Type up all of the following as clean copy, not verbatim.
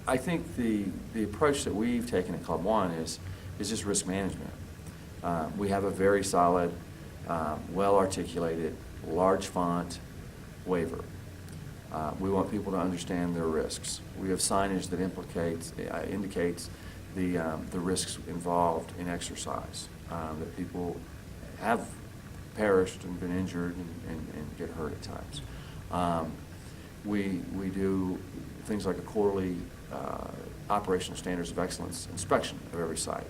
I think the approach that we've taken at Club One is just risk management. We have a very solid, well-articulated, large font waiver. We want people to understand their risks. We have signage that indicates the risks involved in exercise, that people have perished and been injured and get hurt at times. We do things like a quarterly operational standards of excellence inspection of every site,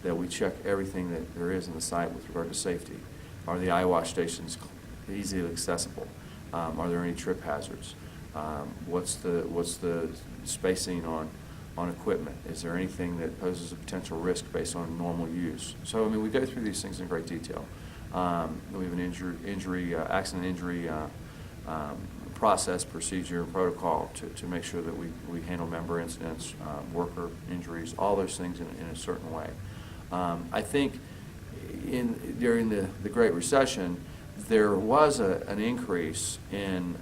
that we check everything that there is in the site with regard to safety. Are the eye wash stations easily accessible? Are there any trip hazards? What's the spacing on equipment? Is there anything that poses a potential risk based on normal use? So, I mean, we go through these things in great detail. We have an accident injury process, procedure, and protocol to make sure that we handle member incidents, worker injuries, all those things in a certain way. I think during the Great Recession, there was an increase in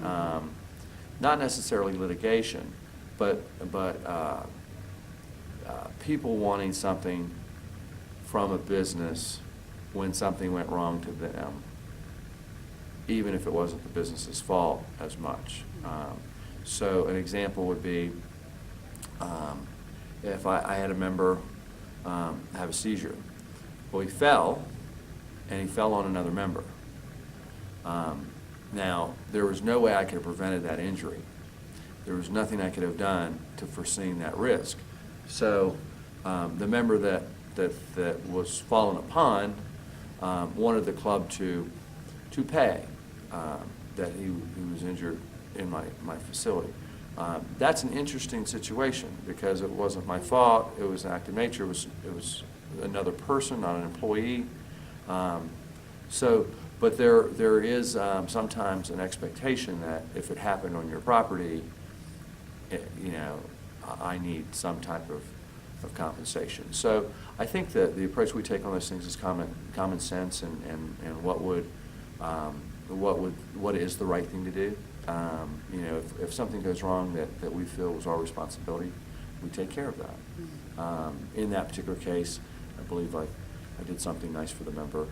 not necessarily litigation, but people wanting something from a business when something went wrong to them, even if it wasn't the business's fault as much. So an example would be if I had a member have a seizure. Well, he fell, and he fell on another member. Now, there was no way I could have prevented that injury. There was nothing I could have done to foresee that risk. So the member that was fallen upon wanted the club to pay that he was injured in my facility. That's an interesting situation because it wasn't my fault. It was an act of nature. It was another person, not an employee. But there is sometimes an expectation that if it happened on your property, I need some type of compensation. So I think that the approach we take on those things is common sense and what is the right thing to do. If something goes wrong that we feel was our responsibility, we take care of that. In that particular case, I believe I did something nice for the member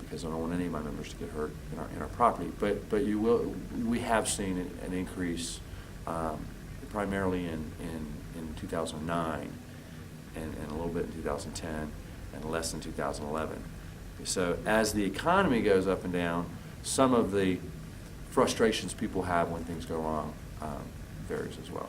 because I don't want any of my members to get hurt in our property. But we have seen an increase primarily in 2009 and a little bit in 2010 and less in 2011. So as the economy goes up and down, some of the frustrations people have when things go wrong varies as well.